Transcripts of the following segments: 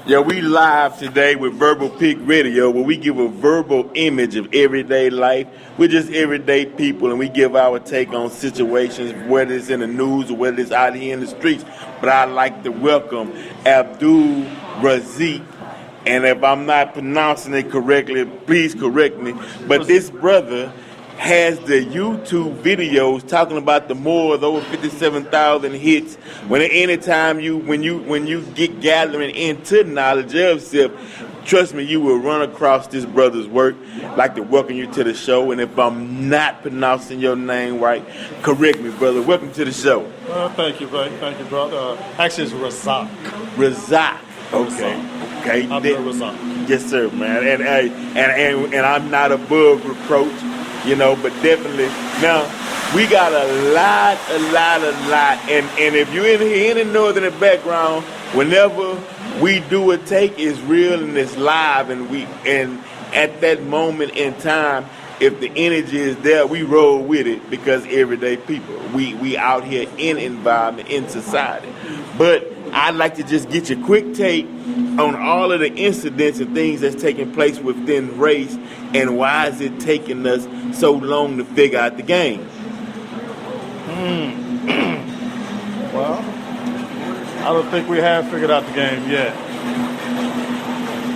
Yeah, we live today with Verbal Peak Radio, where we give a verbal image of everyday life. We're just everyday people, and we give our take on situations, whether it's in the news or whether it's out here in the streets. But I'd like to welcome Abdul Razik, and if I'm not pronouncing it correctly, please correct me. But this brother has the YouTube videos talking about the more of over 57,000 hits. When you get gathering into knowledge of self, trust me, you will run across this brother's work. I'd like to welcome you to the show, and if I'm not pronouncing your name right, correct me, brother. Welcome to the show. Thank you, brother. Actually, it's Razak. Razak. Okay. Razak. Yes, sir, man. And I'm not above reproach. But definitely, now, we got a lot, and if you're in here in the northern background, whenever we do a take, it's real and it's live, and at that moment in time, if the energy is there, we roll with it, because everyday people, we out here in environment, in society. But I'd like to just get your quick take on all of the incidents and things that's taking place within race, and why is it taking us so long to figure out the game? Well, I don't think we have figured out the game yet.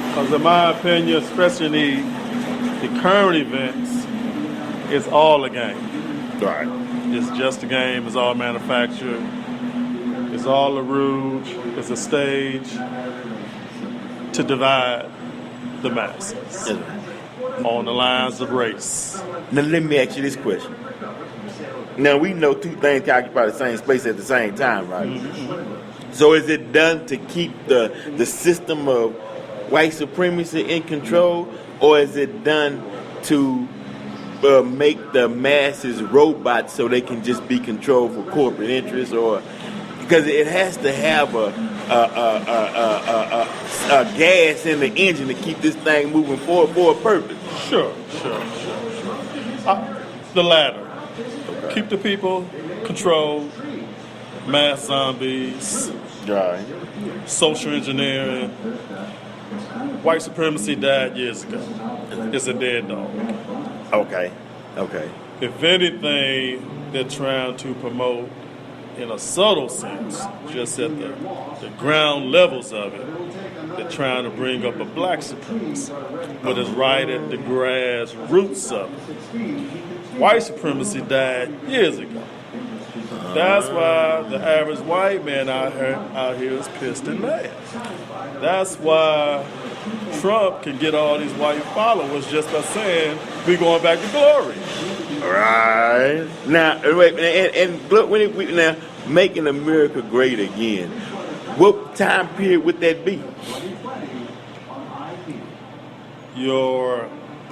Because in my opinion, especially the current events, it's all a game. Right. It's just a game. It's all manufactured. It's all a rouge. It's a stage to divide the masses on the lines of race. Now let me ask you this question. Now we know two things can occupy the same space at the same time, right? Mm-hmm. So is it done to keep the system of white supremacy in control, or is it done to make the masses robots so they can just be controlled for corporate interests? Or because it has to have a gas in the engine to keep this thing moving forward for a purpose. Sure. The latter. Okay. Keep the people controlled. Mass zombies. Right. Social engineering. White supremacy died years ago. It's a dead dog. Okay. If anything, they're trying to promote, in a subtle sense, just at the ground levels of it, they're trying to bring up a black supremacy, but it's right at the grassroots of it. White supremacy died years ago. That's why the average white man out here is pissed and mad. That's why Trump can get all these white followers just by saying, we're going back to glory. Right. Now, wait, and now, making America great again, what time period would that be?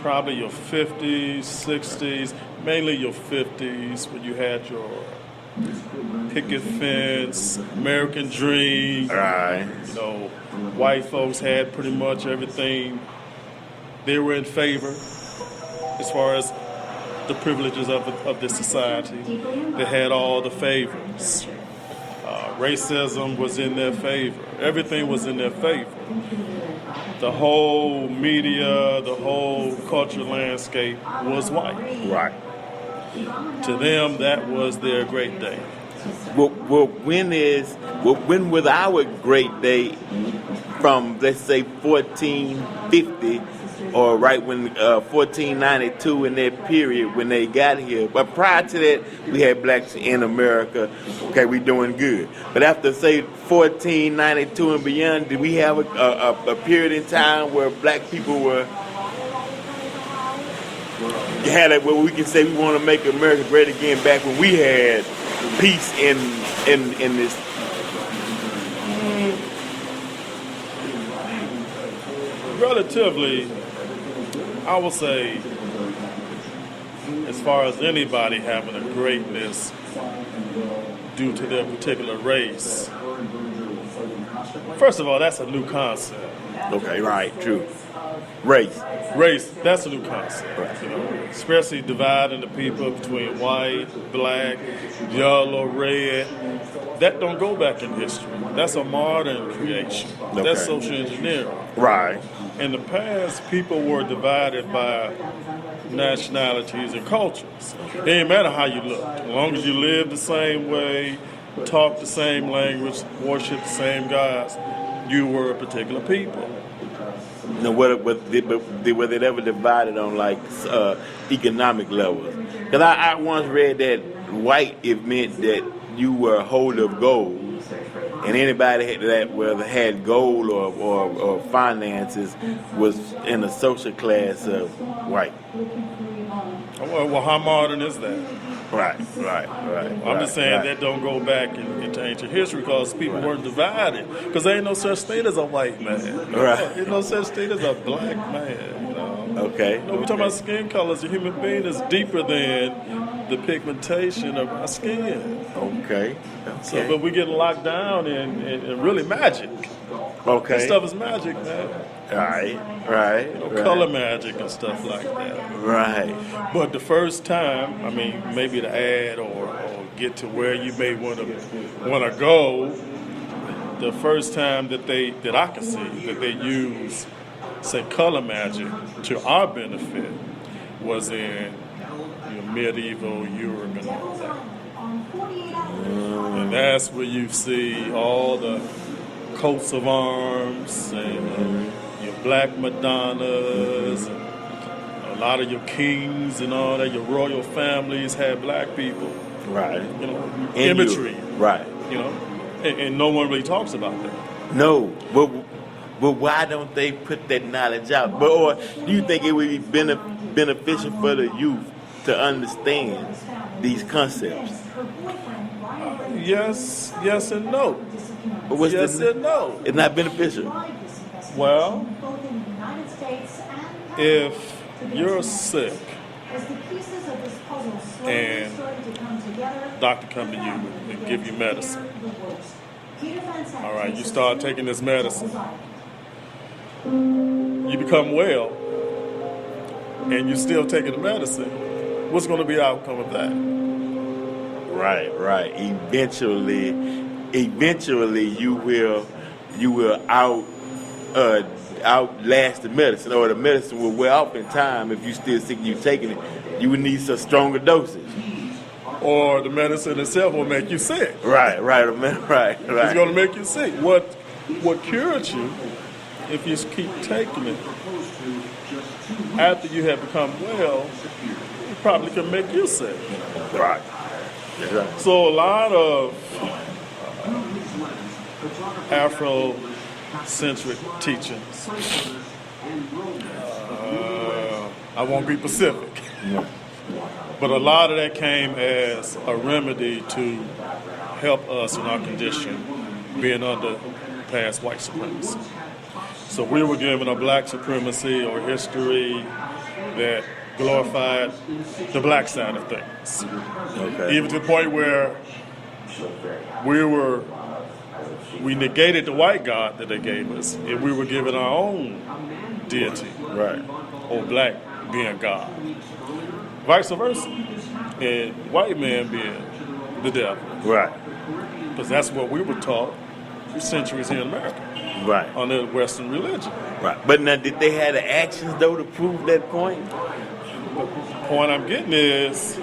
Probably your 50s, 60s, mainly your 50s, when you had your picket fence, American dream. Right. White folks had pretty much everything they were in favor as far as the privileges of this society. They had all the favors. Racism was in their favor. Everything was in their favor. The whole media, the whole cultural landscape was white. Right. To them, that was their great day. Well, when was our great day from, let's say, 1450, or right when 1492 in that period when they got here? But prior to that, we had blacks in America. Okay, we doing good. But after, say, 1492 and beyond, did we have a period in time where black people were where we can say we want to make America great again, back when we had peace in this? Relatively, I would say, as far as anybody having a greatness due to their particular race, first of all, that's a new concept. Okay, right, true. Race. Race, that's a new concept. Right. You know, especially dividing the people between white, black, yellow, red. That don't go back in history. That's a modern creation. Okay. That's social engineering. Right. In the past, people were divided by nationalities and cultures. It didn't matter how you looked. As long as you lived the same way, talked the same language, worshiped the same gods, you were a particular people. You know, were they ever divided on like economic levels? Because I once read that white, it meant that you were a holder of gold, and anybody that whether had gold or finances was in a social class of white. Well, how modern is that? Right. I'm just saying that don't go back into ancient history because people weren't divided. Because there ain't no such thing as a white man. Right. There's no such thing as a black man. You know? Okay. You know, we're talking about skin colors. A human being is deeper than the pigmentation of our skin. Okay. So, but we get locked down in really magic. Okay. This stuff is magic, man. Right. You know, color magic and stuff like that. Right. But the first time, I mean, maybe to add or get to where you may want to go, the first time that I can see that they use, say, color magic to our benefit was in medieval Europe and all that. And that's where you see all the coats of arms and your black Madonnas and a lot of your kings and all that. Your royal families had black people. Right. You know, In imagery. Right. You know, and no one really talks about that. No, but why don't they put that knowledge out? But or do you think it would be beneficial for the youth to understand these concepts? Yes and no. But And no. It's not beneficial. Well, if you're sick and doctor come to you and give you medicine, all right, you start taking this medicine, you become well, and you're still taking the medicine, what's going to be the outcome of that? Right. Eventually, you will outlast the medicine, or the medicine will wear off in time. If you still sick, and you taking it, you would need some stronger dosage. Or the medicine itself will make you sick. Right. It's going to make you sick. What cures you, if you keep taking it after you have become well, it probably can make you sick. Right. So a lot of Afrocentric teachings, I won't be specific, but a lot of that came as a remedy to help us in our condition being under past white supremacy. So we were given a black supremacy or history that glorified the black side of things. Okay. Even to the point where we negated the white God that they gave us, and we were given our own deity, Right. or black being God. Vice versa, and white man being the devil. Right. Because that's what we were taught for centuries here in America, Right. under Western religion. Right. But now, did they have the actions though to prove that point? The point I'm getting is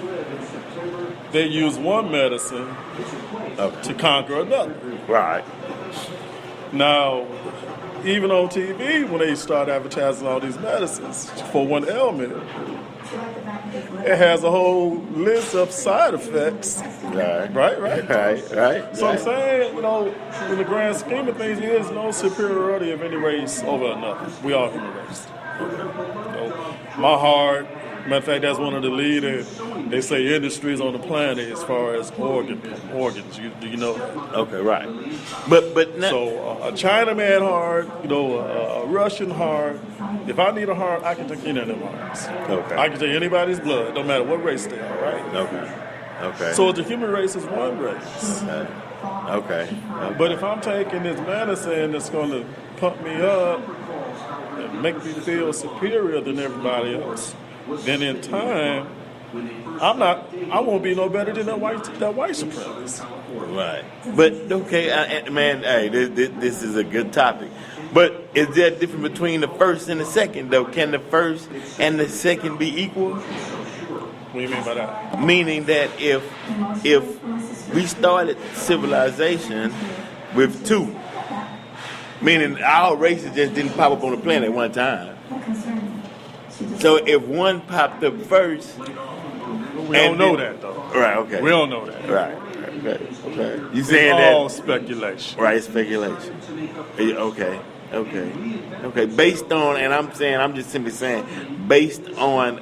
they use one medicine to conquer another. Right. Now, even on TV, when they start advertising all these medicines for one ailment, it has a whole list of side effects. Right. Right. So I'm saying, in the grand scheme of things, there is no superiority of any race over another. We all human race. My heart, matter of fact, that's one of the leading, they say, industries on the planet as far as organs. Do you know that? Okay, right. But now, So a Chinaman heart, a Russian heart. If I need a heart, I can take any of them hearts. Okay. I can take anybody's blood, no matter what race they are, right? Okay. So the human race is one race. Okay. But if I'm taking this medicine that's going to pump me up, make me feel superior than everybody else, then in time, I won't be no better than that white supremacist. Right. But okay, man, hey, this is a good topic. But is there a difference between the first and the second, though? Can the first and the second be equal? What do you mean by that? Meaning that if we started civilization with two, meaning our races just didn't pop up on the planet at one time. So if one popped up first, we don't know that though. Right. Okay. We don't know that. Right. Okay. You saying it's that? all speculation. Right. Speculation. Okay. Based on, and I'm just simply saying, based on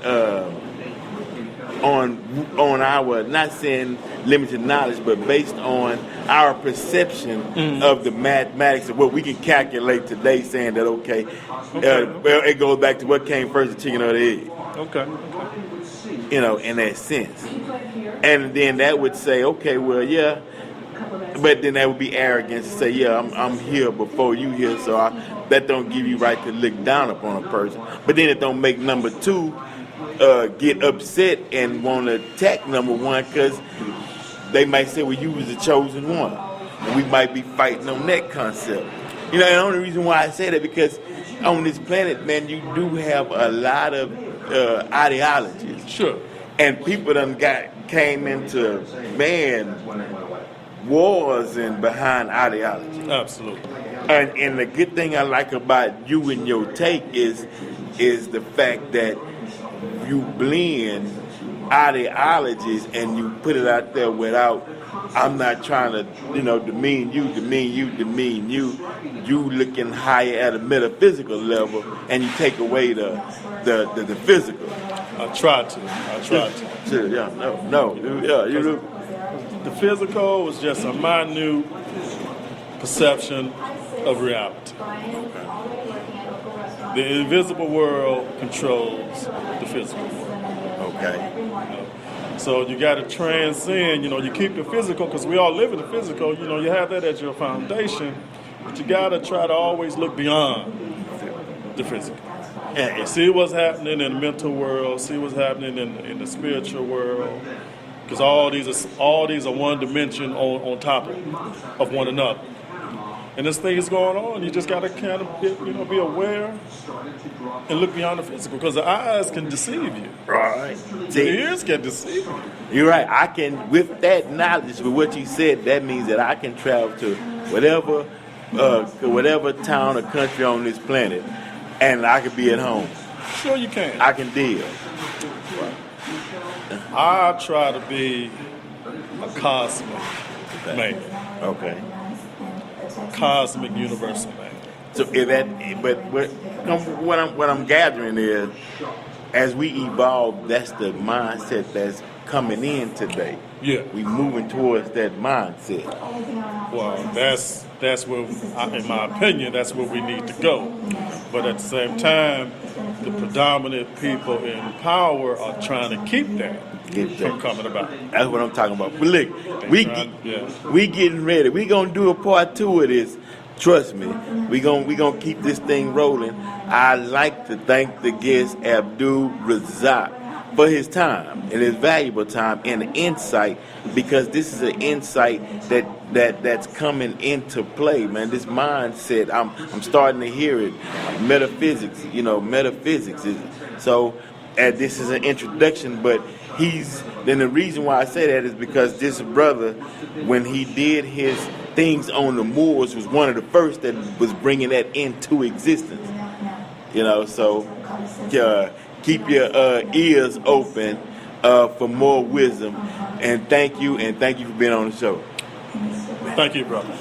our, not saying limited knowledge, but based on our perception of the mathematics of what we can calculate today, saying that well, it goes back to what came first, the chicken or the egg. Okay. In that sense, and then that would say, okay, well, yeah, but then that would be arrogance to say, yeah, I'm here before you here, so that don't give you right to look down upon a person. But then it don't make number two get upset and want to attack number one, because they might say, well, you was the chosen one, and we might be fighting on that concept. And the only reason why I say that, because on this planet, man, you do have a lot of ideologies. Sure. And people came into, wars and behind ideology. Absolutely. And the good thing I like about you and your take is the fact that you blend ideologies and you put it out there without, I'm not trying to, demean you. You looking higher at a metaphysical level, and you take away the physical. I try to. Sure, yeah, no, yeah, you do. The physical was just a minute perception of reality. The invisible world controls the physical world. Okay. So you got to transcend, you keep the physical, because we all live in the physical, you have that as your foundation, but you got to try to always look beyond the physical. And see what's happening in the mental world, see what's happening in the spiritual world, because all these are one dimension on top of one another. And this thing is going on. You just got to kind of be aware and look beyond the physical, because the eyes can deceive you. Right. The ears can deceive you. You're right. I can, with that knowledge, with what you said, that means that I can travel to whatever town or country on this planet, and I could be at home. Sure you can. I can deal. I try to be a cosmic man. Okay. Cosmic universal man. So what I'm gathering is, as we evolve, that's the mindset that's coming in today. Yeah. We moving towards that mindset. Well, that's where, in my opinion, that's where we need to go. But at the same time, the predominant people in power are trying to keep that from coming about. That's what I'm talking about. But look, we getting ready. We gonna do a part 2 of this. Trust me, we gonna keep this thing rolling. I'd like to thank the guest Abdul Razak for his time and his valuable time and insight, because this is an insight that's coming into play, man. This mindset, I'm starting to hear it. Metaphysics is so. This is an introduction, but then the reason why I say that is because this brother, when he did his things on the moors, was one of the first that was bringing that into existence. So keep your ears open for more wisdom, and thank you for being on the show. Thank you, brother.